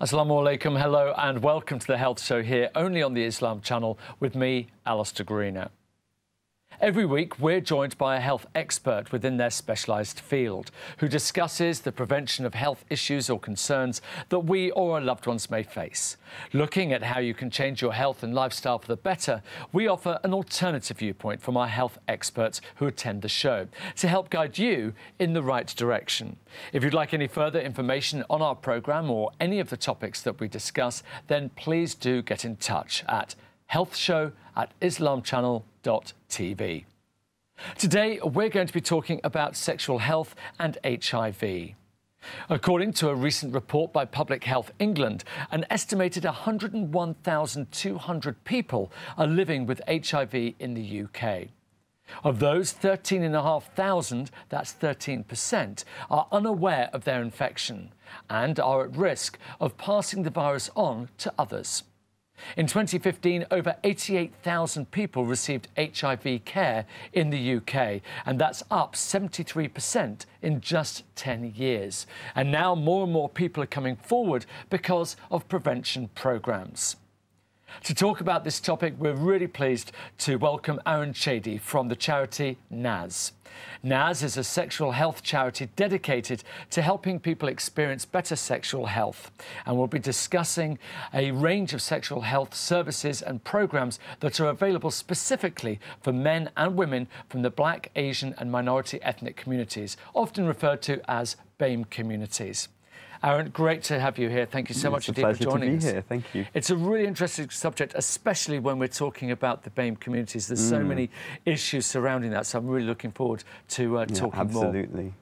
Assalamu alaikum, hello and welcome to the Health Show here only on the Islam channel with me, Alistair Greena. Every week we're joined by a health expert within their specialised field who discusses the prevention of health issues or concerns that we or our loved ones may face. Looking at how you can change your health and lifestyle for the better, we offer an alternative viewpoint from our health experts who attend the show to help guide you in the right direction. If you'd like any further information on our programme or any of the topics that we discuss, then please do get in touch at healthshow@islamchannel.tv. Today, we're going to be talking about sexual health and HIV. According to a recent report by Public Health England, an estimated 101,200 people are living with HIV in the UK. Of those, 13,500, that's 13%, are unaware of their infection and are at risk of passing the virus on to others. In 2015, over 88,000 people received HIV care in the UK, and that's up 73% in just 10 years. And now more and more people are coming forward because of prevention programmes. To talk about this topic, we're really pleased to welcome Aaron Chady from the charity Naz. Naz is a sexual health charity dedicated to helping people experience better sexual health, and we'll be discussing a range of sexual health services and programmes that are available specifically for men and women from the Black, Asian and minority ethnic communities, often referred to as BAME communities. Aaron, great to have you here. Thank you so much indeed for joining us. It's a pleasure to be here. Thank you. It's a really interesting subject, especially when we're talking about the BAME communities. There's so many issues surrounding that, so I'm really looking forward to talking more. Absolutely.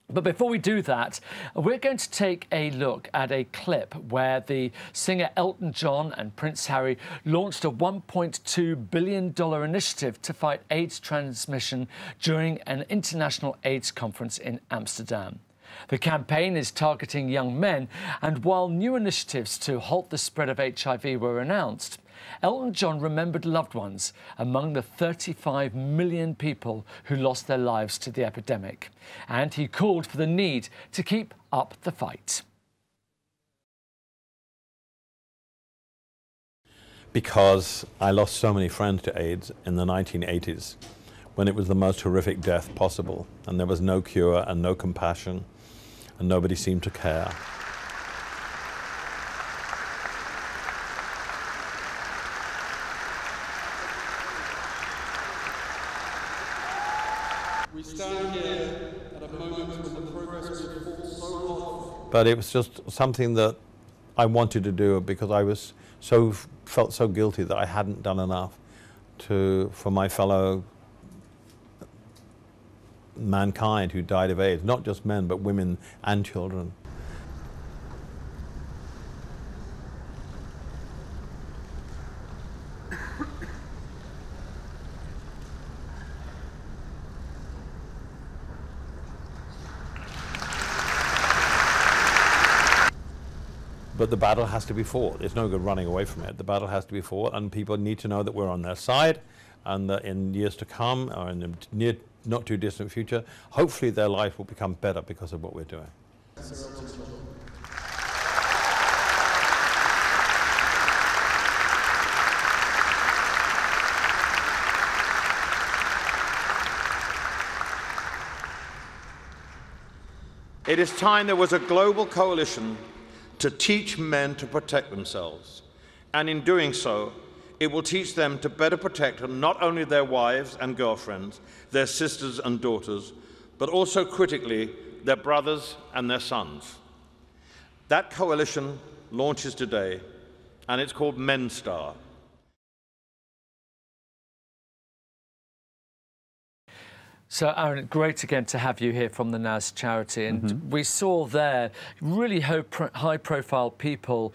But before we do that, we're going to take a look at a clip where the singer Elton John and Prince Harry launched a $1.2 billion initiative to fight AIDS transmission during an international AIDS conference in Amsterdam. The campaign is targeting young men, and while new initiatives to halt the spread of HIV were announced, Elton John remembered loved ones among the 35 million people who lost their lives to the epidemic, and he called for the need to keep up the fight. Because I lost so many friends to AIDS in the 1980s, when it was the most horrific death possible, and there was no cure and no compassion, and nobody seemed to care. We stand here at a moment when the progress we've fought so hard. But it was just something that I wanted to do because I was felt so guilty that I hadn't done enough for my fellow mankind who died of AIDS, not just men, but women and children. But the battle has to be fought. It's no good running away from it. The battle has to be fought, and people need to know that we're on their side, and that in years to come, or in the near, not too distant future, hopefully their life will become better because of what we're doing. It is time there was a global coalition to teach men to protect themselves, and in doing so, it will teach them to better protect not only their wives and girlfriends, their sisters and daughters, but also critically their brothers and their sons. That coalition launches today, and it's called MenStar. So, Aaron, great again to have you here from the Naz charity. And we saw there really high-profile people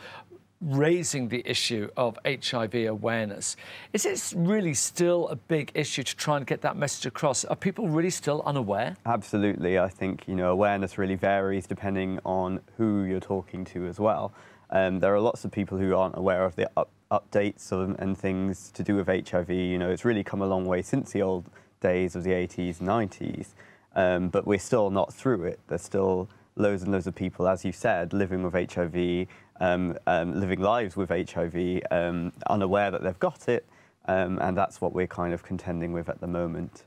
raising the issue of HIV awareness. Is it really still a big issue to try and get that message across? Are people really still unaware? Absolutely. I think, awareness really varies depending on who you're talking to as well. There are lots of people who aren't aware of the updates and things to do with HIV. It's really come a long way since the old days of the 80s, 90s, but we're still not through it. There's still loads and loads of people, as you said, living with HIV, living lives with HIV, unaware that they've got it, and that's what we're kind of contending with at the moment.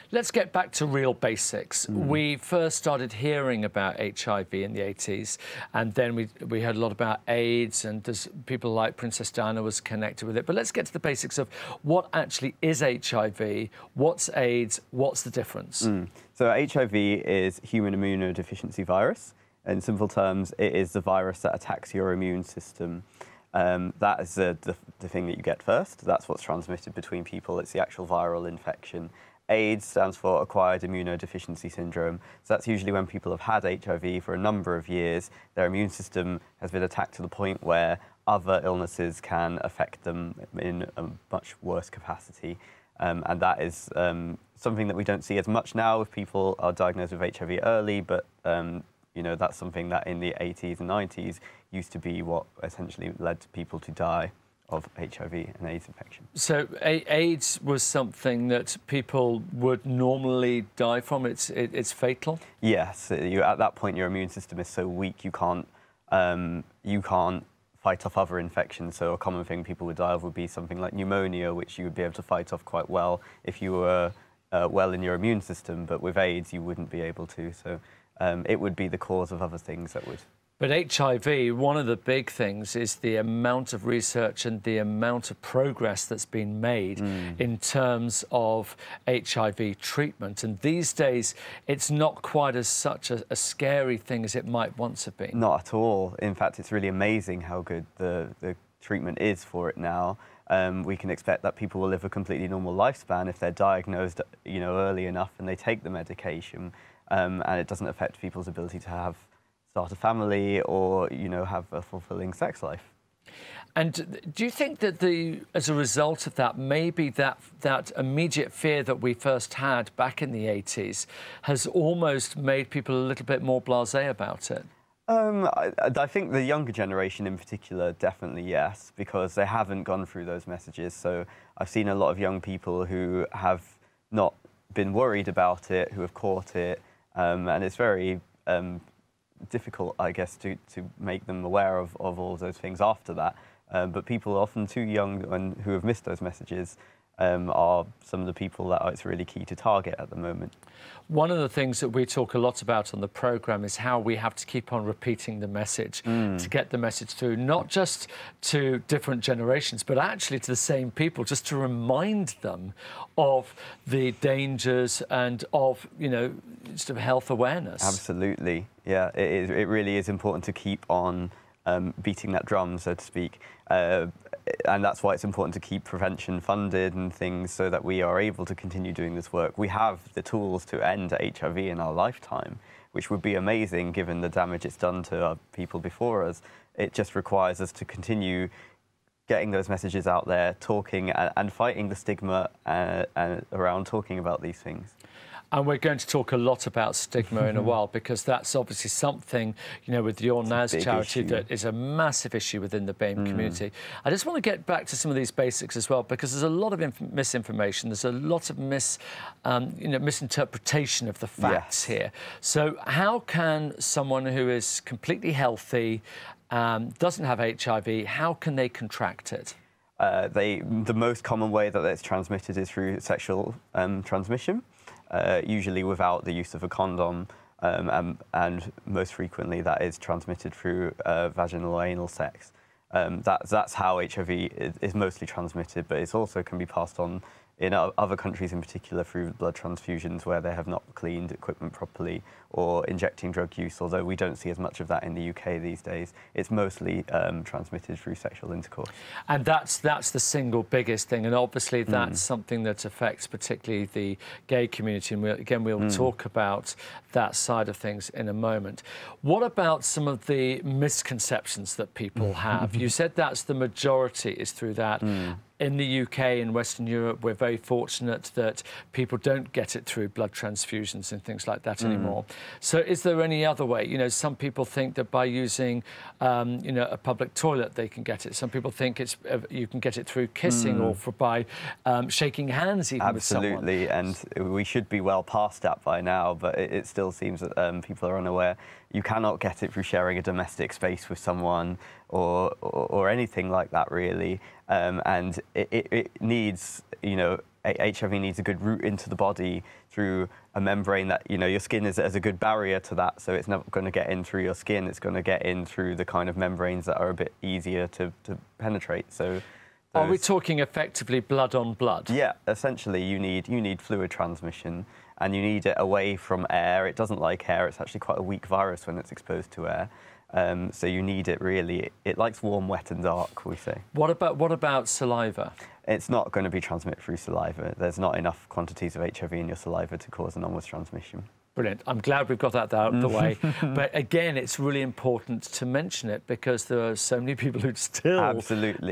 Let's get back to real basics. We first started hearing about HIV in the 80s, and then we heard a lot about AIDS, and there's people like Princess Diana was connected with it. But let's get to the basics of what actually is HIV, what's AIDS, what's the difference? So HIV is human immunodeficiency virus. In simple terms, it is the virus that attacks your immune system. That is the thing that you get first. That's what's transmitted between people. It's the actual viral infection. AIDS stands for acquired immunodeficiency syndrome. So that's usually when people have had HIV for a number of years, their immune system has been attacked to the point where other illnesses can affect them in a much worse capacity. And that is something that we don't see as much now if people are diagnosed with HIV early, but you know, that's something that in the 80s and 90s used to be what essentially led people to die of HIV and AIDS infection. So AIDS was something that people would normally die from. It's fatal. Yes, at that point your immune system is so weak you can't fight off other infections. So a common thing people would die of would be something like pneumonia, which you would be able to fight off quite well if you were well in your immune system. But with AIDS you wouldn't be able to. So it would be the cause of other things that would. But HIV, one of the big things is the amount of research and the amount of progress that's been made in terms of HIV treatment. And these days, it's not quite as such a scary thing as it might once have been. Not at all. In fact, it's really amazing how good the treatment is for it now. We can expect that people will live a completely normal lifespan if they're diagnosed, you know, early enough and they take the medication, and it doesn't affect people's ability to start a family or, you know, have a fulfilling sex life. And do you think that as a result of that, maybe that immediate fear that we first had back in the 80s has almost made people a little bit more blasé about it? I think the younger generation in particular, definitely yes, because they haven't gone through those messages. So I've seen a lot of young people who have not been worried about it, who have caught it, and it's very difficult, I guess, to make them aware of all of those things after that. But people often too young and who have missed those messages are some of the people that it's really key to target at the moment. One of the things that we talk a lot about on the programme is how we have to keep on repeating the message to get the message through, not just to different generations, but actually to the same people, just to remind them of the dangers and of, you know, just of health awareness. Absolutely, yeah. It really is important to keep on beating that drum, so to speak. And that's why it's important to keep prevention funded and things so that we are able to continue doing this work. We have the tools to end HIV in our lifetime, which would be amazing given the damage it's done to people before us. It just requires us to continue getting those messages out there, talking and fighting the stigma around talking about these things. And we're going to talk a lot about stigma in a while, because that's obviously something, you know, with your Naz Charity that is a massive issue within the BAME community. I just want to get back to some of these basics as well, because there's a lot of misinformation. There's a lot of misinterpretation of the facts here. So how can someone who is completely healthy, doesn't have HIV, how can they contract it? The most common way that it's transmitted is through sexual transmission. Usually without the use of a condom, and most frequently that is transmitted through vaginal or anal sex. That's how HIV is mostly transmitted, but it also can be passed on in other countries in particular through blood transfusions where they have not cleaned equipment properly, or injecting drug use, although we don't see as much of that in the UK these days. It's mostly transmitted through sexual intercourse. And that's the single biggest thing, and obviously that's something that affects particularly the gay community, and we'll talk about that side of things in a moment. What about some of the misconceptions that people have? You said that's the majority is through that. In the UK and Western Europe, we're very fortunate that people don't get it through blood transfusions and things like that anymore. So is there any other way? You know, some people think that by using, you know, a public toilet, they can get it. Some people think you can get it through kissing or by shaking hands even with someone. Absolutely, and we should be well past that by now, but it still seems that people are unaware. You cannot get it through sharing a domestic space with someone. or anything like that, really. And it needs, you know, HIV needs a good route into the body through a membrane that, you know, your skin is a good barrier to that, so it's not going to get in through your skin, it's going to get in through the kind of membranes that are a bit easier to penetrate. So are we talking effectively blood on blood? Yeah, essentially you need fluid transmission, and you need it away from air. It doesn't like air, it's actually quite a weak virus when it's exposed to air. So you need it really. It likes warm, wet and dark, we say. What about saliva? It's not going to be transmitted through saliva. There's not enough quantities of HIV in your saliva to cause an onwards transmission. Brilliant. I'm glad we've got that out of the way. But again, it's really important to mention it because there are so many people who still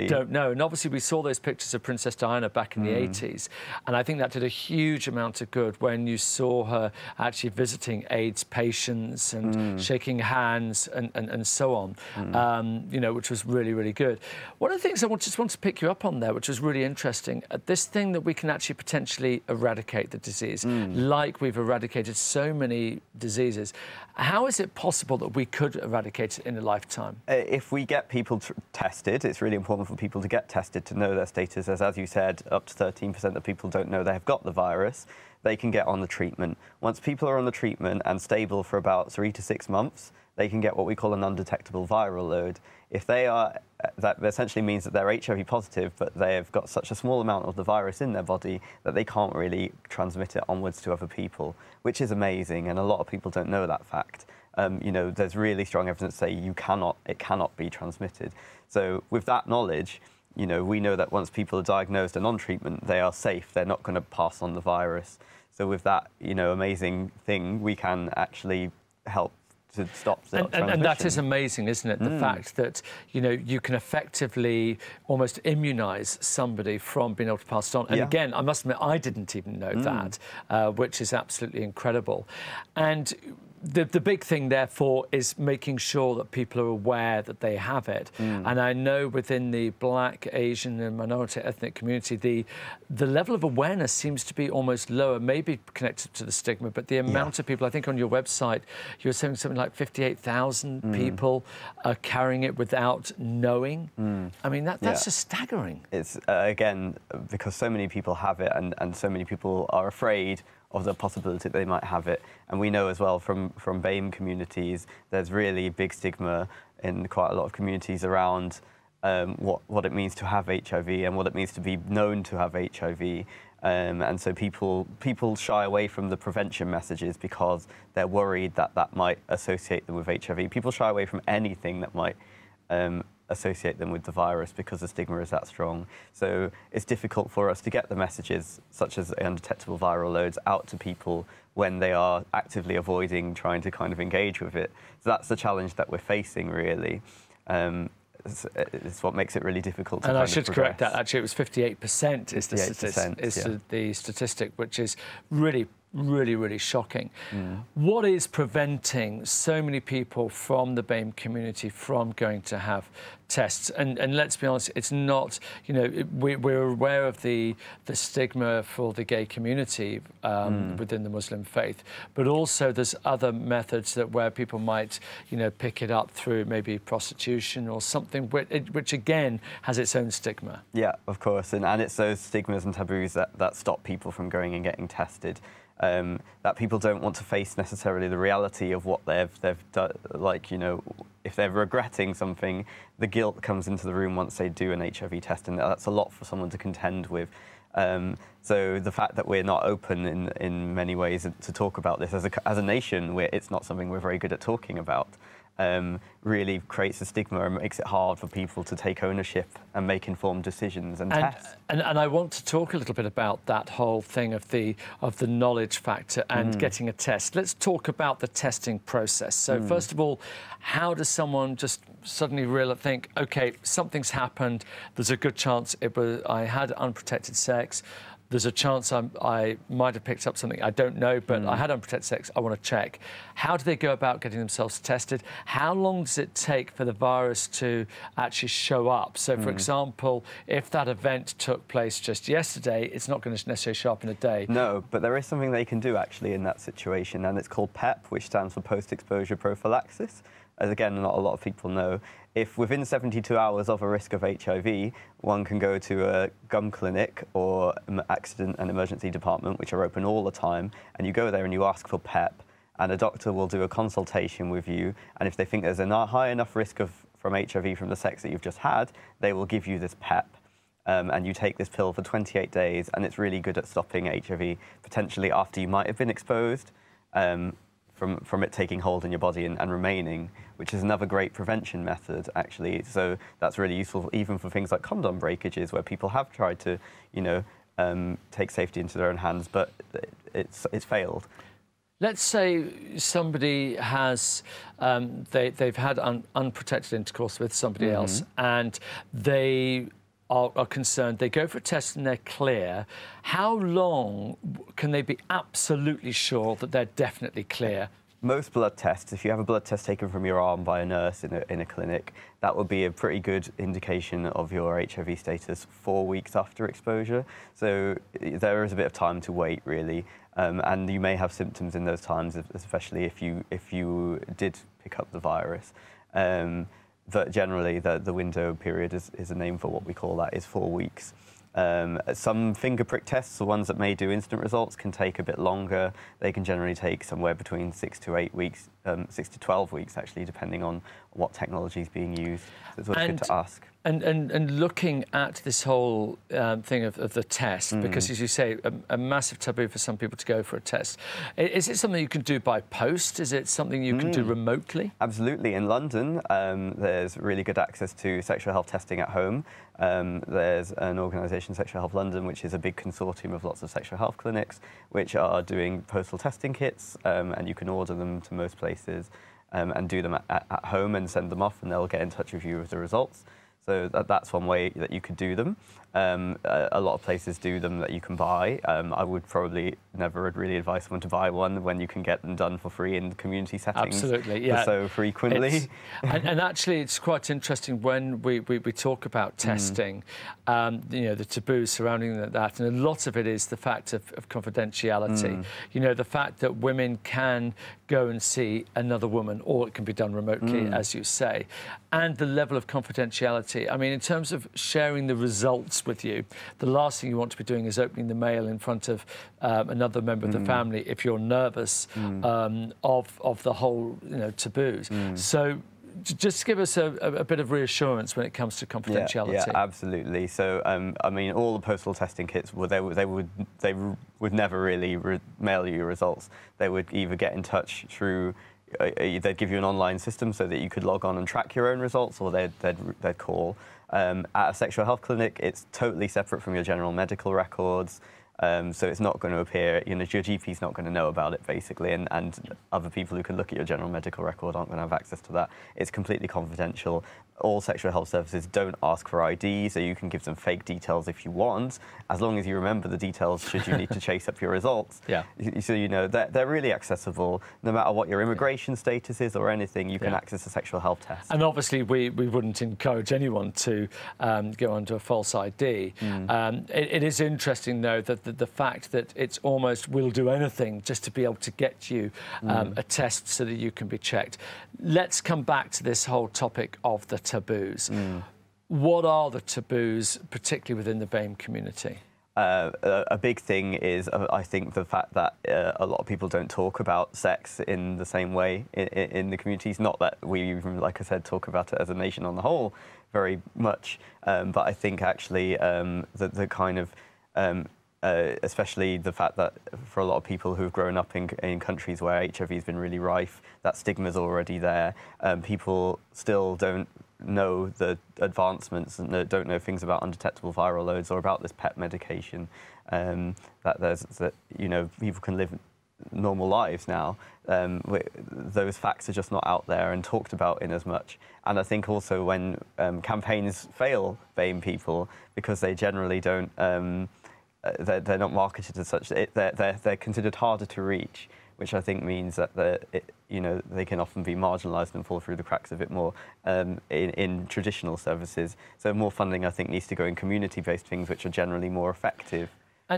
don't know. And obviously we saw those pictures of Princess Diana back in the 80s. And I think that did a huge amount of good when you saw her actually visiting AIDS patients and shaking hands and so on, you know, which was really, really good. One of the things I just want to pick you up on there, which was really interesting, this thing that we can actually potentially eradicate the disease, like we've eradicated so many diseases. How is it possible that we could eradicate it in a lifetime? If we get people tested, it's really important for people to get tested to know their status. As you said, up to 13% of people don't know they have got the virus. They can get on the treatment. Once people are on the treatment and stable for about 3 to 6 months, they can get what we call an undetectable viral load. If they are, that essentially means that they're HIV positive, but they've got such a small amount of the virus in their body that they can't really transmit it onwards to other people, which is amazing, and a lot of people don't know that fact. You know, there's really strong evidence to say it cannot be transmitted. So with that knowledge, you know, we know that once people are diagnosed and on treatment, they are safe. They're not going to pass on the virus. So with that, you know, amazing thing, we can actually help to stop the transmission. And that is amazing, isn't it? The fact that, you know, you can effectively almost immunise somebody from being able to pass it on. And again, I must admit, I didn't even know that, which is absolutely incredible. And the big thing, therefore, is making sure that people are aware that they have it. And I know within the Black, Asian and minority ethnic community, the level of awareness seems to be almost lower, maybe connected to the stigma, but the amount of people, I think on your website, you were saying something like 58,000 people are carrying it without knowing. I mean, that's just staggering. It's, again, because so many people have it and so many people are afraid of the possibility that they might have it. And we know as well from BAME communities, there's really big stigma in quite a lot of communities around what it means to have HIV and what it means to be known to have HIV. And so people shy away from the prevention messages because they're worried that that might associate them with HIV. People shy away from anything that might associate them with the virus because the stigma is that strong. So it's difficult for us to get the messages, such as undetectable viral loads, out to people when they are actively avoiding trying to kind of engage with it. So that's the challenge that we're facing, really. It's what makes it really difficult to And kind I should of correct that, actually, it was 58% is the statistic, which is really, really, really shocking. What is preventing so many people from the BAME community from going to have tests? And let's be honest, it's not, you know, we're aware of the stigma for the gay community within the Muslim faith, but also there's other methods where people might, you know, pick it up through maybe prostitution or something, which again has its own stigma. Yeah, of course, and it's those stigmas and taboos that stop people from going and getting tested. That people don't want to face necessarily the reality of what they've done. Like, you know, if they're regretting something, the guilt comes into the room once they do an HIV test, and that's a lot for someone to contend with. So the fact that we're not open in many ways to talk about this as a nation, it's not something we're very good at talking about. Really creates a stigma and makes it hard for people to take ownership and make informed decisions and test. And I want to talk a little bit about that whole thing of the knowledge factor and getting a test. Let's talk about the testing process. So first of all, how does someone just suddenly think, okay, something's happened, there's a good chance I had unprotected sex, there's a chance I might have picked up something, I don't know, but I had unprotected sex, I want to check. How do they go about getting themselves tested? How long does it take for the virus to actually show up? So, for example, if that event took place just yesterday, it's not going to necessarily show up in a day. No, but there is something they can do, actually, in that situation, and it's called PEP, which stands for post-exposure prophylaxis. As again, not a lot of people know. if within 72 hours of a risk of HIV, one can go to a gum clinic or accident and emergency department, which are open all the time, and you go there and you ask for PEP, and a doctor will do a consultation with you, and if they think there's a high enough risk from HIV from the sex that you've just had, they will give you this PEP. And you take this pill for 28 days, and it's really good at stopping HIV potentially after you might have been exposed from it taking hold in your body and remaining, which is another great prevention method, actually. So that's really useful even for things like condom breakages, where people have tried to, take safety into their own hands, but it's failed. Let's say somebody has, they've had unprotected intercourse with somebody else, and they are concerned, they go for a test and they're clear. How long can they be absolutely sure that they're definitely clear? Most blood tests, if you have a blood test taken from your arm by a nurse in a clinic, that would be a pretty good indication of your HIV status 4 weeks after exposure. So there is a bit of time to wait, really. And you may have symptoms in those times, especially if you did pick up the virus. But generally, the window period is a name for what we call that, is 4 weeks. Some finger prick tests, the ones that may do instant results, can take a bit longer. They can generally take somewhere between 6 to 8 weeks, 6 to 12 weeks, actually, depending on what technology is being used. So it's always good to ask. And looking at this whole thing of the test, because, as you say, a massive taboo for some people to go for a test. Is it something you can do by post? Is it something you can do remotely? Absolutely. In London, there's really good access to sexual health testing at home. There's an organisation, Sexual Health London, which is a big consortium of lots of sexual health clinics, which are doing postal testing kits, and you can order them to most places and do them at home and send them off, and they'll get in touch with you with the results. So that's one way that you could do them. A lot of places do them that you can buy. I would probably never really advise someone to buy one when you can get them done for free in community settings. Absolutely, yeah. So frequently. And actually, it's quite interesting when we talk about testing, the taboos surrounding that, and a lot of it is the fact of confidentiality. The fact that women can go and see another woman, or it can be done remotely, as you say, and the level of confidentiality. I mean, in terms of sharing the results with you, the last thing you want to be doing is opening the mail in front of another member of the family if you're nervous of the whole taboos. So just give us a bit of reassurance when it comes to confidentiality. Yeah, absolutely. So I mean, all the postal testing kits, they would never really mail you results. They would either get in touch through they'd give you an online system so that you could log on and track your own results, or they'd call. At a sexual health clinic, it's totally separate from your general medical records. So it's not going to appear, your GP's not going to know about it, basically, and other people who can look at your general medical record aren't going to have access to that. It's completely confidential. All sexual health services don't ask for ID, so you can give them fake details if you want, as long as you remember the details should you need to chase up your results. Yeah. So, they're really accessible. No matter what your immigration status is or anything, you can access a sexual health test. And obviously, we wouldn't encourage anyone to go under a false ID. It is interesting, though, that the fact that it's almost will do anything just to be able to get you a test so that you can be checked. Let's come back to this whole topic of the taboos. What are the taboos, particularly within the BAME community? A big thing is, I think, the fact that a lot of people don't talk about sex in the same way in the communities. Not that we even, like I said, talk about it as a nation on the whole very much, but I think actually the kind of especially the fact that for a lot of people who've grown up in countries where HIV has been really rife, that stigma's already there. People still don't know the advancements and don't know things about undetectable viral loads or about this PEP medication. That people can live normal lives now. Those facts are just not out there and talked about in as much. And I think also when campaigns fail BAME people, because they generally don't. They're not marketed as such. They're considered harder to reach, which I think means that they can often be marginalised and fall through the cracks a bit more in traditional services. So more funding, I think, needs to go in community-based things, which are generally more effective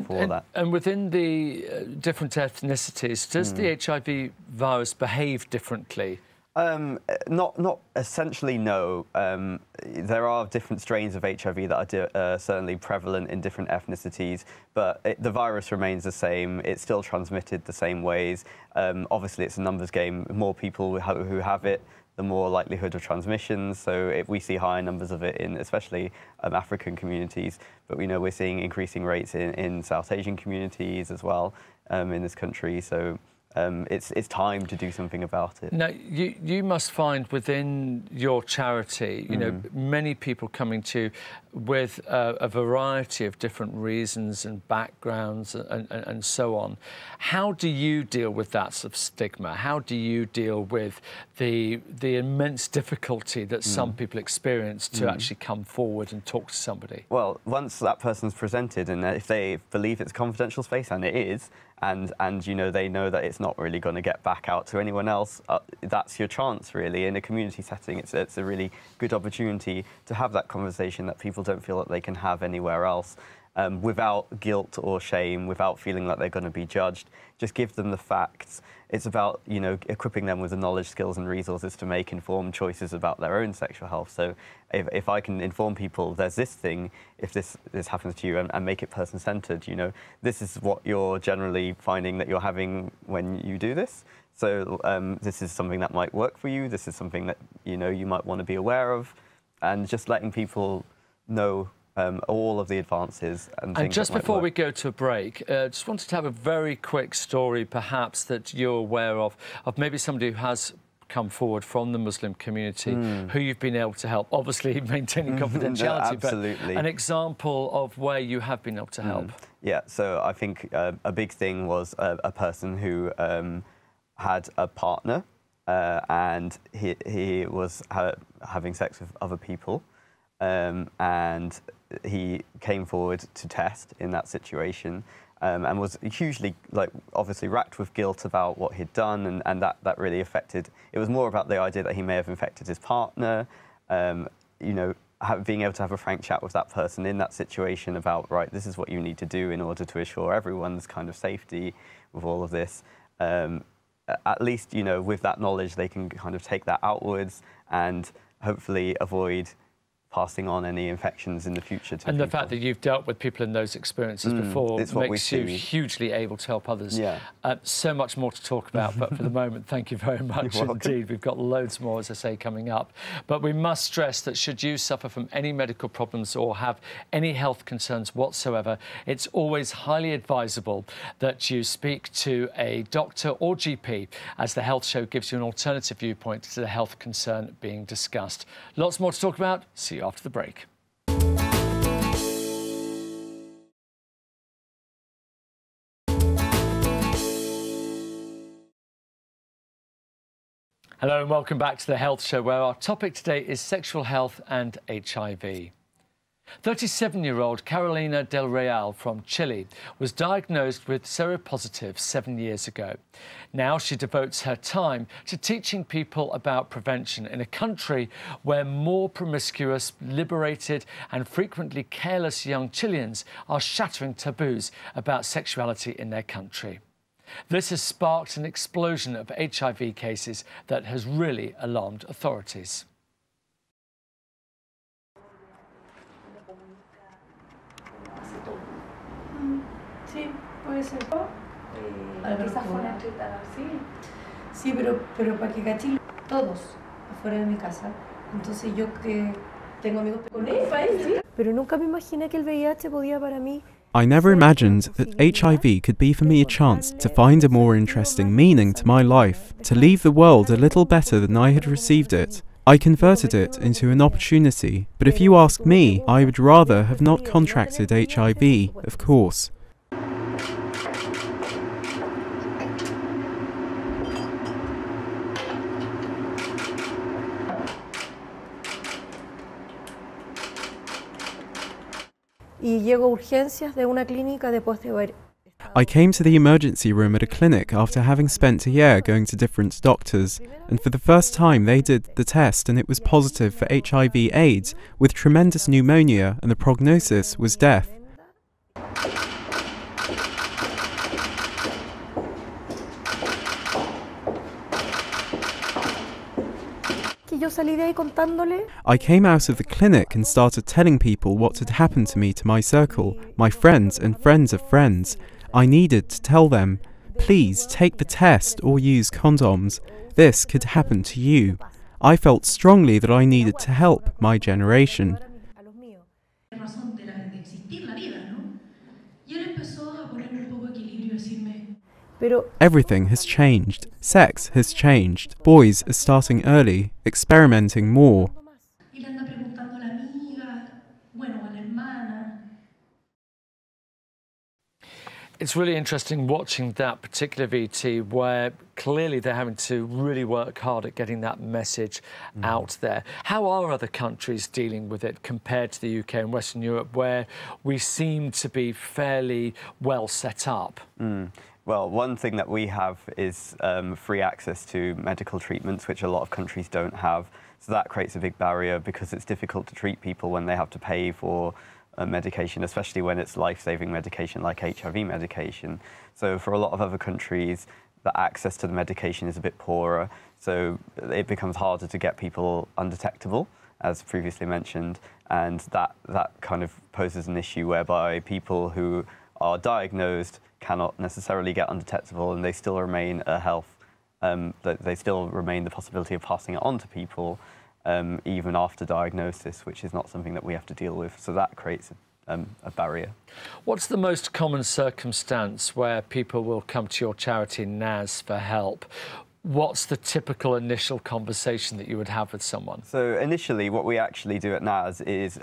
for that. And within the different ethnicities, does the HIV virus behave differently Not essentially, no. There are different strains of HIV that are certainly prevalent in different ethnicities, but the virus remains the same. It's still transmitted the same ways. Obviously, it's a numbers game. The more people who have it, the more likelihood of transmissions. So we see higher numbers of it in especially African communities, but we know we're seeing increasing rates in South Asian communities as well in this country. So it's time to do something about it. Now, you must find within your charity, you know, many people coming to with a variety of different reasons and backgrounds and so on. How do you deal with that sort of stigma? How do you deal with the immense difficulty that some people experience to actually come forward and talk to somebody? Well, once that person's presented, and if they believe it's a confidential space, and it is, and you know, they know that it's not really going to get back out to anyone else, that's your chance, really. In a community setting, it's a really good opportunity to have that conversation that people don't feel that they can have anywhere else, without guilt or shame, without feeling like they're going to be judged. Just give them the facts. It's about, you know, equipping them with the knowledge, skills and resources to make informed choices about their own sexual health. So if I can inform people, there's this thing, if this happens to you, and make it person-centered, you know, this is what you're generally finding that you're having when you do this. So this is something that might work for you. This is something that, you know, you might want to be aware of. And just letting people know all of the advances and things. And just before we go to a break, just wanted to have a very quick story, perhaps, that you're aware of maybe somebody who has come forward from the Muslim community who you've been able to help, obviously maintaining confidentiality, absolutely. But an example of where you have been able to help. Yeah, so I think a big thing was a person who had a partner and he was having sex with other people, and he came forward to test in that situation, and was hugely, obviously racked with guilt about what he'd done, and that really affected. It was more about the idea that he may have infected his partner, you know, being able to have a frank chat with that person in that situation about, right, this is what you need to do in order to assure everyone's kind of safety with all of this. At least, you know, with that knowledge, they can kind of take that outwards and hopefully avoid passing on any infections in the future to And people. the fact that you've dealt with people in those experiences before makes you see. hugely able to help others. Yeah. So much more to talk about, but for the moment, thank you very much indeed. We've got loads more, as I say, coming up. But we must stress that should you suffer from any medical problems or have any health concerns whatsoever, it's always highly advisable that you speak to a doctor or GP, as the Health Show gives you an alternative viewpoint to the health concern being discussed. Lots more to talk about. See you after the break. Hello and welcome back to the Health Show, where our topic today is sexual health and HIV. 37-year-old Carolina Del Real from Chile was diagnosed with seropositive 7 years ago. Now she devotes her time to teaching people about prevention in a country where more promiscuous, liberated and frequently careless young Chileans are shattering taboos about sexuality in their country. This has sparked an explosion of HIV cases that has really alarmed authorities. Sí, puede ser. Quizás fuera así. Sí, pero para que cachen todos afuera de mi casa. Entonces yo que tengo amigos con él, pero nunca me imaginé que el VIH podía para mí. I never imagined that HIV could be for me a chance to find a more interesting meaning to my life, to leave the world a little better than I had received it. I converted it into an opportunity, but if you ask me, I would rather have not contracted HIV, of course. Y llego a urgencias de una clínica después de ver. I came to the emergency room at a clinic after having spent a year going to different doctors, and for the first time they did the test and it was positive for HIV/AIDS with tremendous pneumonia, and the prognosis was death. yo salí de ahí contándole. I came out of the clinic and started telling people what had happened to me to my circle, my friends and friends of friends. I needed to tell them, please take the test or use condoms. This could happen to you. I felt strongly that I needed to help my generation. Everything has changed. Sex has changed. Boys are starting early, experimenting more. It's really interesting watching that particular VT where clearly they're having to really work hard at getting that message out there. How are other countries dealing with it compared to the UK and Western Europe, where we seem to be fairly well set up? Well, one thing that we have is free access to medical treatments, which a lot of countries don't have. So that creates a big barrier because it's difficult to treat people when they have to pay for medication, especially when it's life-saving medication like HIV medication. So for a lot of other countries, the access to the medication is a bit poorer. So it becomes harder to get people undetectable, as previously mentioned. And that kind of poses an issue whereby people who are diagnosed cannot necessarily get undetectable, and they still remain they still remain the possibility of passing it on to people even after diagnosis, which is not something that we have to deal with. So that creates a barrier. What's the most common circumstance where people will come to your charity, Naz, for help? What's the typical initial conversation that you would have with someone? So initially, what we actually do at Naz is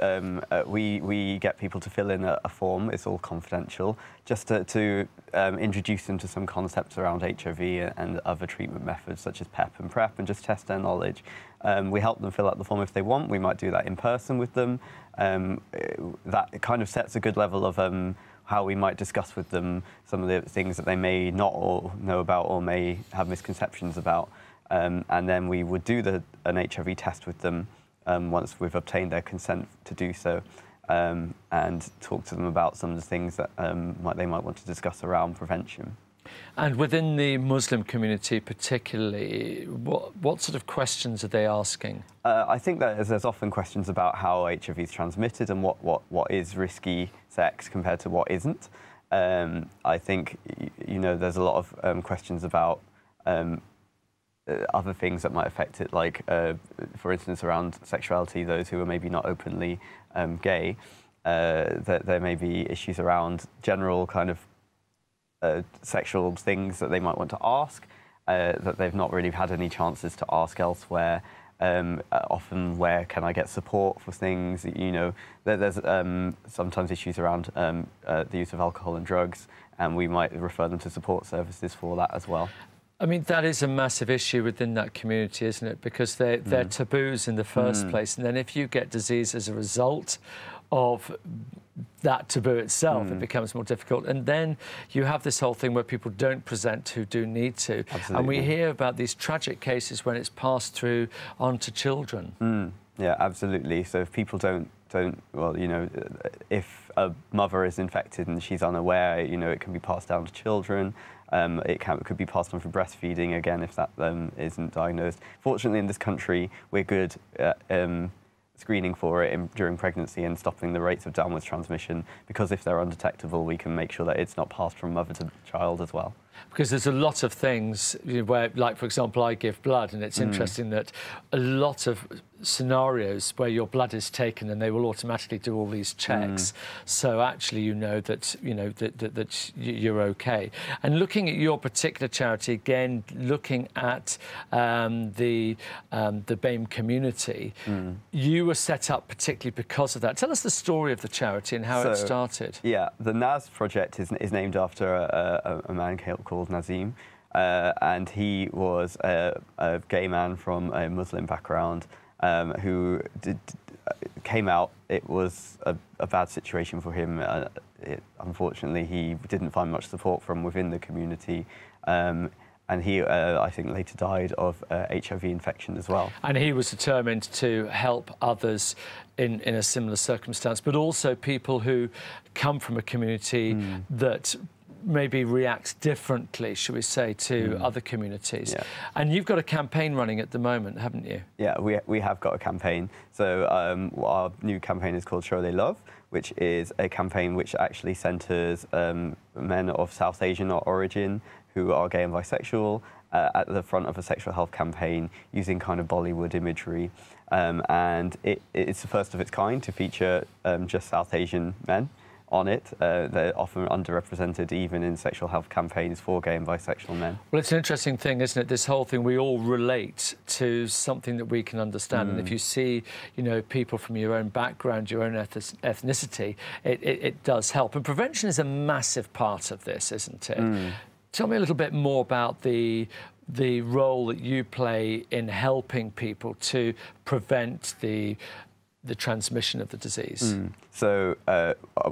we get people to fill in a form. It's all confidential, just to introduce them to some concepts around HIV and other treatment methods such as PEP and PrEP, and just test their knowledge. We help them fill out the form if they want. We might do that in person with them. That kind of sets a good level of how we might discuss with them some of the things that they may not know about or may have misconceptions about. And then we would do an HIV test with them once we've obtained their consent to do so, and talk to them about some of the things that they might want to discuss around prevention. And within the Muslim community particularly, what sort of questions are they asking? I think that there's often questions about how HIV is transmitted and what is risky sex compared to what isn't. I think, there's a lot of questions about other things that might affect it, like, for instance, around sexuality, those who are maybe not openly gay. That there may be issues around general kind of sexual things that they might want to ask, that they've not really had any chances to ask elsewhere. Often, where can I get support for things? There's sometimes issues around the use of alcohol and drugs, and we might refer them to support services for that as well. I mean, that is a massive issue within that community, isn't it? Because they're taboos in the first place, and then if you get disease as a result of that taboo itself, it becomes more difficult. And then you have this whole thing where people don't present who do need to. Absolutely. And we hear about these tragic cases when it's passed through onto children. Yeah, absolutely. So if people don't, well, if a mother is infected and she's unaware, it can be passed down to children. It could be passed on for breastfeeding, again, if that isn't diagnosed. Fortunately, in this country, we're good at screening for it during pregnancy and stopping the rates of downwards transmission, because if they're undetectable, we can make sure that it's not passed from mother to child as well. Because there's a lot of things where, like, for example, I give blood, and it's interesting that a lot of scenarios where your blood is taken and they will automatically do all these checks. So actually, that you're okay. And looking at your particular charity, again, looking at the BAME community, you were set up particularly because of that. Tell us the story of the charity and how it started. Yeah, the Naz project is named after a man called Nazim, and he was a gay man from a Muslim background who came out. It was a bad situation for him. Unfortunately, he didn't find much support from within the community. And he, I think, later died of HIV infection as well. And he was determined to help others in a similar circumstance, but also people who come from a community that maybe reacts differently, should we say, to other communities. Yeah. And you've got a campaign running at the moment, haven't you? Yeah, we have got a campaign. So our new campaign is called Show They Love, which is a campaign which actually centres men of South Asian origin who are gay and bisexual at the front of a sexual health campaign using kind of Bollywood imagery. And it's the first of its kind to feature just South Asian men on it. They're often underrepresented even in sexual health campaigns for gay and bisexual men. Well, it's an interesting thing, isn't it? This whole thing, we all relate to something that we can understand. And if you see, you know, people from your own background, your own ethnicity, it does help. And prevention is a massive part of this, isn't it? Tell me a little bit more about the role that you play in helping people to prevent the transmission of the disease. So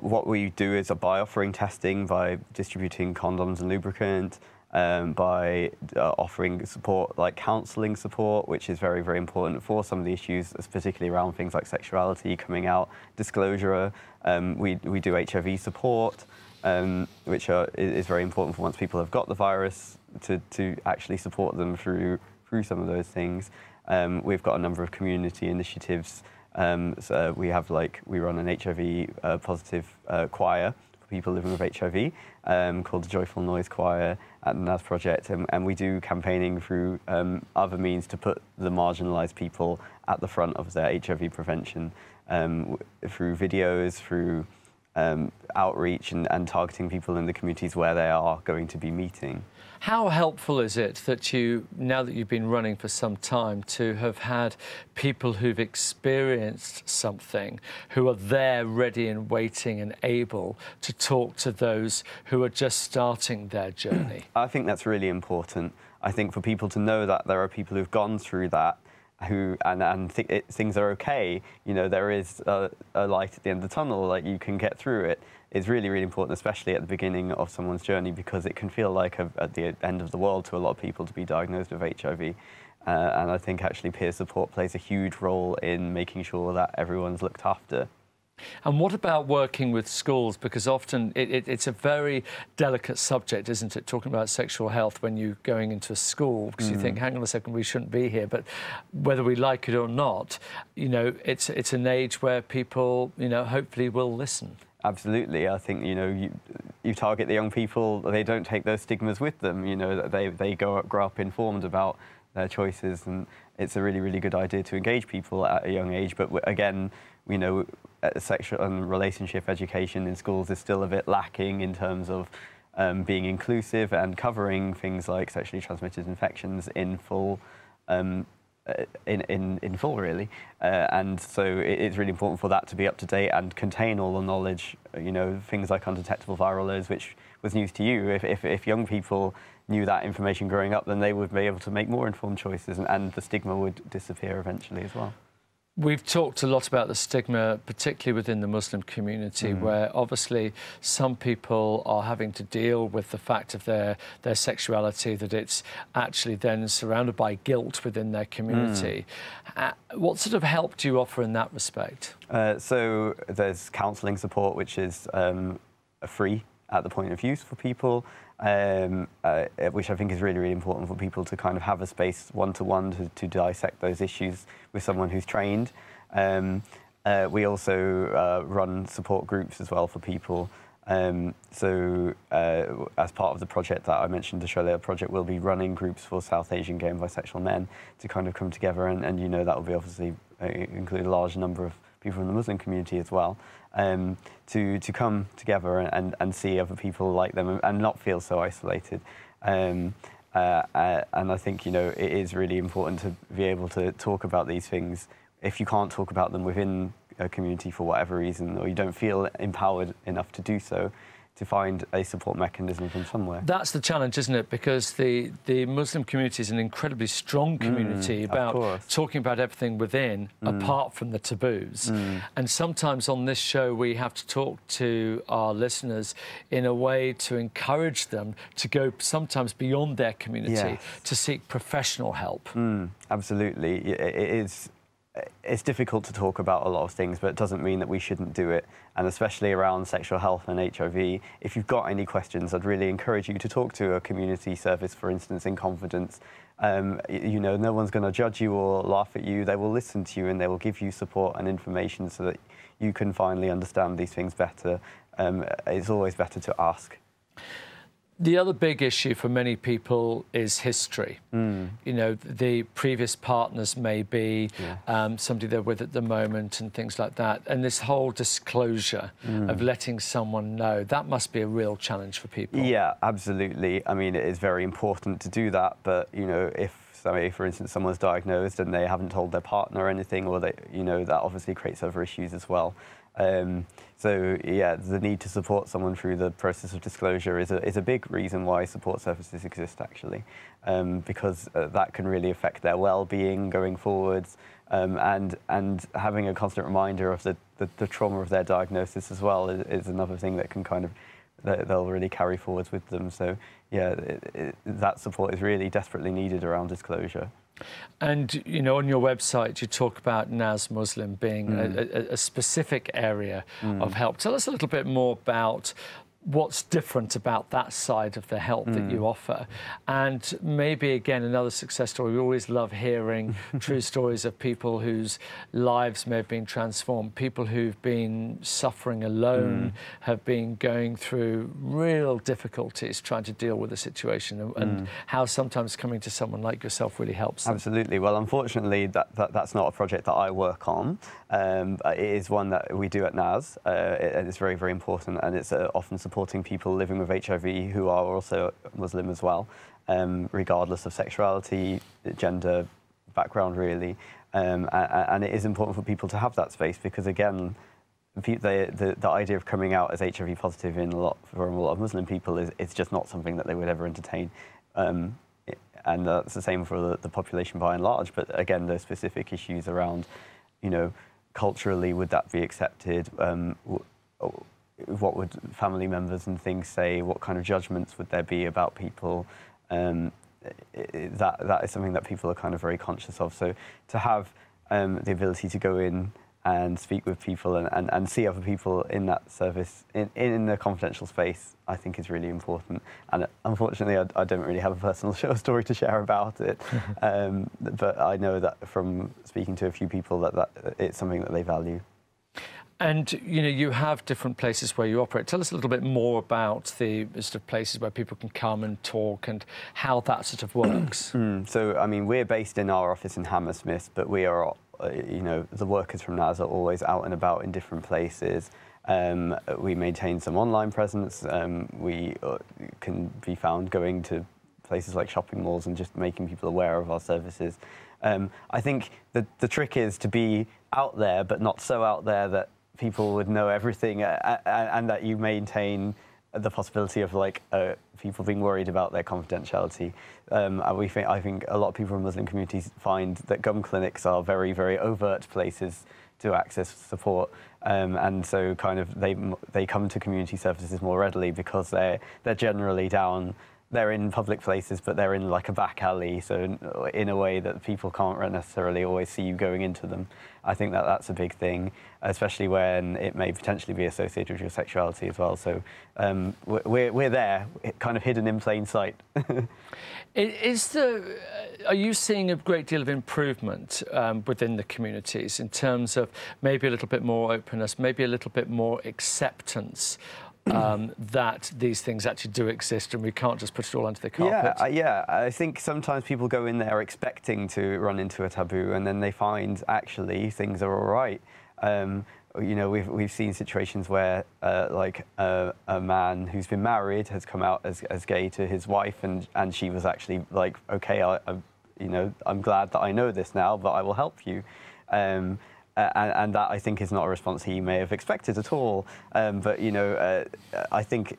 what we do is by offering testing, by distributing condoms and lubricant, by offering support like counselling support, which is very, very important for some of the issues, particularly around things like sexuality, coming out, disclosure. We do HIV support, which is very important for once people have got the virus to actually support them through some of those things. We've got a number of community initiatives. So we run an HIV positive choir for people living with HIV called the Joyful Noise Choir at the Naz Project, and we do campaigning through other means to put the marginalised people at the front of their HIV prevention through videos, through outreach and targeting people in the communities where they are going to be meeting. How helpful is it that you, now that you've been running for some time, to have had people who've experienced something, who are there ready and waiting and able to talk to those who are just starting their journey? I think that's really important. I think for people to know that there are people who've gone through that, things are okay, you know, there is a light at the end of the tunnel, like you can get through it, is really, really important, especially at the beginning of someone's journey, because it can feel like at the end of the world to a lot of people to be diagnosed with HIV. And I think actually peer support plays a huge role in making sure that everyone's looked after. And what about working with schools? Because often it's a very delicate subject, isn't it, talking about sexual health when you're going into a school, because you think, hang on a second, we shouldn't be here. But whether we like it or not, you know, it's an age where people, you know, hopefully will listen. Absolutely. I think, you know, you target the young people, they don't take those stigmas with them, you know, that they grow up informed about their choices, and it's a really, really good idea to engage people at a young age. But again, you know, sexual and relationship education in schools is still a bit lacking in terms of being inclusive and covering things like sexually transmitted infections in full, in full, really. And so it's really important for that to be up to date and contain all the knowledge, you know, things like undetectable viral loads, which was news to you. If young people knew that information growing up, then they would be able to make more informed choices, and the stigma would disappear eventually as well. We've talked a lot about the stigma, particularly within the Muslim community, where obviously some people are having to deal with the fact of their sexuality, that it's actually then surrounded by guilt within their community. What sort of help do you offer in that respect? So there's counselling support, which is free at the point of use for people, which I think is really, really important for people to kind of have a space one-to-one to dissect those issues with someone who's trained. We also run support groups as well for people. So as part of the project that I mentioned, the Show They Love project, we'll be running groups for South Asian gay and bisexual men to kind of come together, and you know, that will be obviously include a large number of people from the Muslim community as well, to come together and see other people like them and not feel so isolated. And I think, you know, it is really important to be able to talk about these things. If you can't talk about them within a community for whatever reason, or you don't feel empowered enough to do so, to find a support mechanism from somewhere. That's the challenge, isn't it? Because the Muslim community is an incredibly strong community about talking about everything within, apart from the taboos. And sometimes on this show we have to talk to our listeners in a way to encourage them to go sometimes beyond their community, to seek professional help. Absolutely. It is it's difficult to talk about a lot of things, but it doesn't mean that we shouldn't do it. And especially around sexual health and HIV, if you've got any questions, I'd really encourage you to talk to a community service, for instance, in confidence. You know, no one's going to judge you or laugh at you. They will listen to you and they will give you support and information so that you can finally understand these things better. It's always better to ask. The other big issue for many people is history. You know, the previous partners may be somebody they're with at the moment and things like that. And this whole disclosure of letting someone know, that must be a real challenge for people. Yeah, absolutely. I mean, it is very important to do that. But, you know, if, say, for instance, someone's diagnosed and they haven't told their partner or anything, or they, you know, that obviously creates other issues as well. So yeah, the need to support someone through the process of disclosure is a big reason why support services exist, actually, because that can really affect their well-being going forwards, and having a constant reminder of the trauma of their diagnosis as well is another thing that can kind of that they'll really carry forwards with them. So yeah, that support is really desperately needed around disclosure. And, you know, on your website, you talk about Naz Muslim being a specific area of help. Tell us a little bit more about what's different about that side of the help that you offer. And maybe, again, another success story. We always love hearing true stories of people whose lives may have been transformed, people who've been suffering alone, have been going through real difficulties trying to deal with the situation, and how sometimes coming to someone like yourself really helps them. Absolutely. Well, unfortunately, that's not a project that I work on. It is one that we do at Naz, and it's very, very important, and it's often supporting people living with HIV who are also Muslim as well, regardless of sexuality, gender, background, really. And it is important for people to have that space because, again, the idea of coming out as HIV positive for a lot of Muslim people is just not something that they would ever entertain. And that's the same for the population by and large. But again, those specific issues around, you know, culturally, would that be accepted? What would family members and things say? What kind of judgments would there be about people? That is something that people are kind of very conscious of. So to have the ability to go in and speak with people and see other people in that service, in a confidential space, I think is really important. And unfortunately, I don't really have a personal story to share about it. But I know that from speaking to a few people that it's something that they value. And, you know, you have different places where you operate. Tell us a little bit more about the sort of places where people can come and talk and how that sort of works. So, I mean, we're based in our office in Hammersmith, but we are, you know, the workers from Naz are always out and about in different places. We maintain some online presence. We can be found going to places like shopping malls and just making people aware of our services. I think the trick is to be out there, but not so out there that people would know everything, and that you maintain the possibility of like people being worried about their confidentiality. I think a lot of people in Muslim communities find that gum clinics are very, very overt places to access support, and so kind of they come to community services more readily because they're generally down. They're in public places, but they're in like a back alley, so in a way that people can't necessarily always see you going into them. I think that's a big thing, especially when it may potentially be associated with your sexuality as well. So we're there, kind of hidden in plain sight. Are you seeing a great deal of improvement within the communities in terms of maybe a little bit more openness, maybe a little bit more acceptance that these things actually do exist and we can't just put it all under the carpet? Yeah, I think sometimes people go in there expecting to run into a taboo and then they find actually things are all right. You know, we've seen situations where like a man who's been married has come out as gay to his wife, and she was actually like, okay, you know, I'm glad that I know this now, but I will help you. And that, I think, is not a response he may have expected at all. But, you know, I think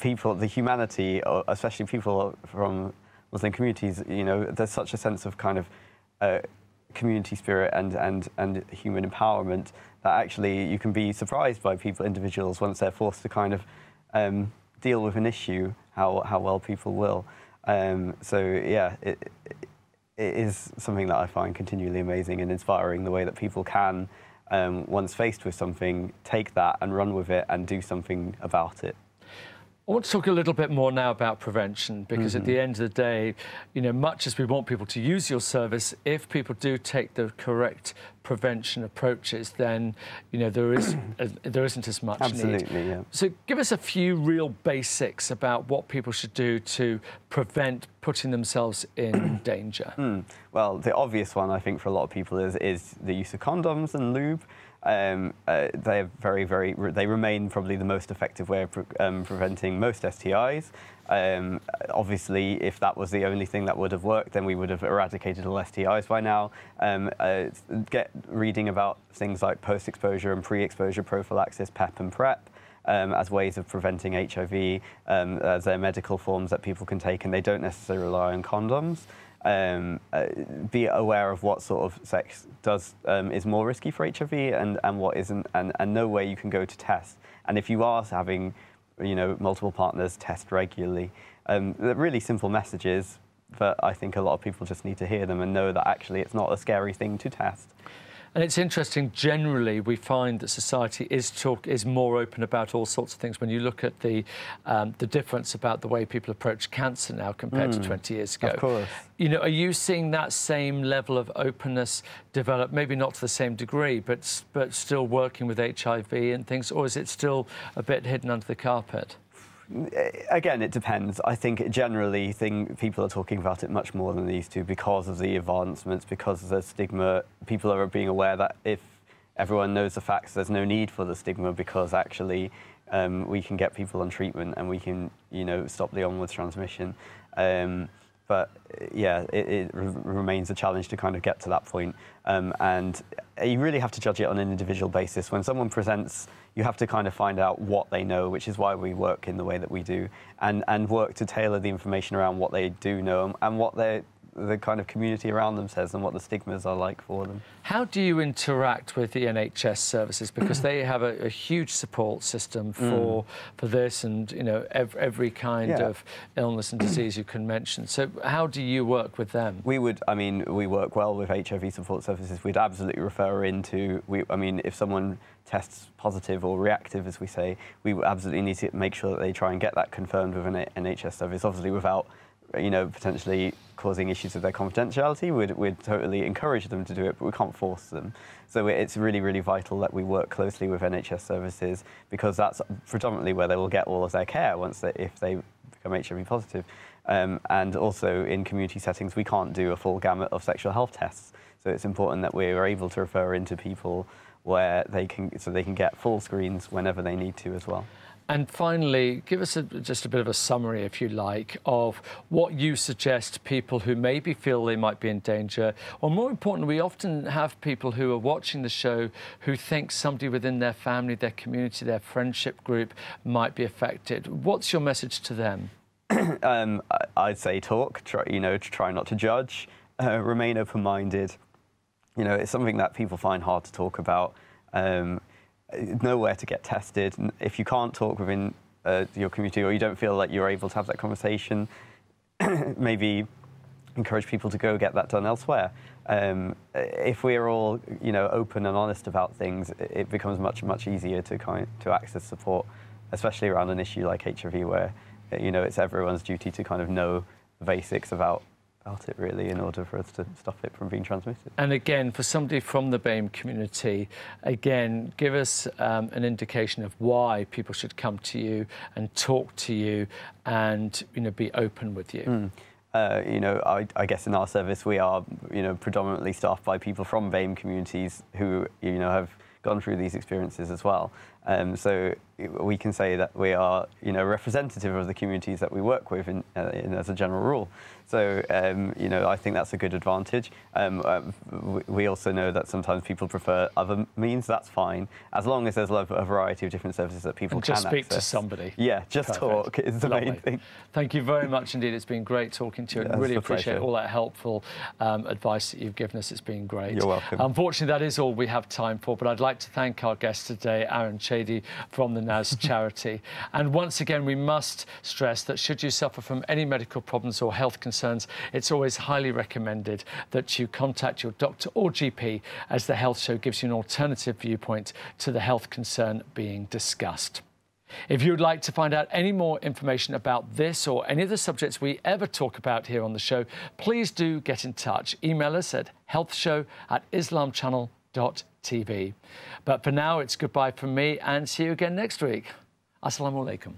people, the humanity, especially people from Muslim communities, you know, there's such a sense of kind of community spirit and human empowerment that actually you can be surprised by individuals, once they're forced to kind of deal with an issue, how well people will. So, yeah, it is something that I find continually amazing and inspiring, the way that people can, once faced with something, take that and run with it and do something about it. I want to talk a little bit more now about prevention, because at the end of the day, you know, much as we want people to use your service, if people do take the correct prevention approaches, then, you know, there isn't as much Absolutely, need. yeah. So give us a few real basics about what people should do to prevent putting themselves in danger. Well, the obvious one, I think, for a lot of people is the use of condoms and lube. They remain probably the most effective way of preventing most STIs. Obviously, if that was the only thing that would have worked, then we would have eradicated all STIs by now. Get reading about things like post-exposure and pre-exposure prophylaxis, PEP and PrEP, as ways of preventing HIV, as they're medical forms that people can take, and they don't necessarily rely on condoms. Be aware of what sort of sex is more risky for HIV and what isn't, and know where you can go to test. And if you are having, you know, multiple partners, test regularly. They're really simple messages, but I think a lot of people just need to hear them and know that actually it's not a scary thing to test. And it's interesting, generally, we find that society is more open about all sorts of things. When you look at the difference about the way people approach cancer now compared to 20 years ago. Of course. You know, are you seeing that same level of openness develop, maybe not to the same degree, but still working with HIV and things, or is it still a bit hidden under the carpet? Again, it depends. I think generally people are talking about it much more than they used to because of the advancements, because of the stigma. People are being aware that if everyone knows the facts, there's no need for the stigma, because actually we can get people on treatment and we can, you know, stop the onwards transmission. But yeah, it remains a challenge to kind of get to that point. And you really have to judge it on an individual basis. When someone presents, you have to kind of find out what they know, which is why we work in the way that we do, and work to tailor the information around what they do know and what the kind of community around them says and what the stigmas are like for them. How do you interact with the NHS services? Because they have a huge support system for this, and, you know, every kind of illness and disease you can mention. So how do you work with them? We work well with HIV support services. We'd absolutely refer into, if someone tests positive or reactive, as we say, we absolutely need to make sure that they try and get that confirmed with an NHS service, obviously without, you know, potentially causing issues with their confidentiality. We'd totally encourage them to do it, but we can't force them. So it's really, really vital that we work closely with NHS services, because that's predominantly where they will get all of their care if they become HIV positive. And also in community settings, we can't do a full gamut of sexual health tests. So it's important that we are able to refer into people where they can get full screens whenever they need to as well. And finally, give us just a bit of a summary, if you like, of what you suggest people who maybe feel they might be in danger, or more importantly, we often have people who are watching the show who think somebody within their family, their community, their friendship group might be affected. What's your message to them? I'd say try not to judge, remain open-minded. You know, it's something that people find hard to talk about. Know where to get tested. If you can't talk within your community, or you don't feel like you're able to have that conversation, maybe encourage people to go get that done elsewhere. If we're all, you know, open and honest about things, it becomes much easier to access support, especially around an issue like HIV, where, you know, it's everyone's duty to kind of know the basics about it, really, in order for us to stop it from being transmitted. And again, for somebody from the BAME community, again, give us an indication of why people should come to you and talk to you and, you know, be open with you. You know, I guess in our service we are, you know, predominantly staffed by people from BAME communities who, you know, have gone through these experiences as well. So we can say that we are, you know, representative of the communities that we work with as a general rule. So, you know, I think that's a good advantage. We also know that sometimes people prefer other means. That's fine, as long as there's a variety of different services that people can access. Just speak to somebody. Yeah, just talk is the main thing. Thank you very much indeed. It's been great talking to you. I really appreciate all that helpful advice that you've given us. It's been great. You're welcome. Unfortunately, that is all we have time for, but I'd like to thank our guest today, Aaron Chady, Chady from the Naz Charity. And once again, we must stress that should you suffer from any medical problems or health concerns, it's always highly recommended that you contact your doctor or GP, as the Health Show gives you an alternative viewpoint to the health concern being discussed. If you would like to find out any more information about this or any of the subjects we ever talk about here on the show, please do get in touch. Email us at healthshow@islamchannel.tv. But for now, it's goodbye from me and see you again next week. Assalamu alaikum.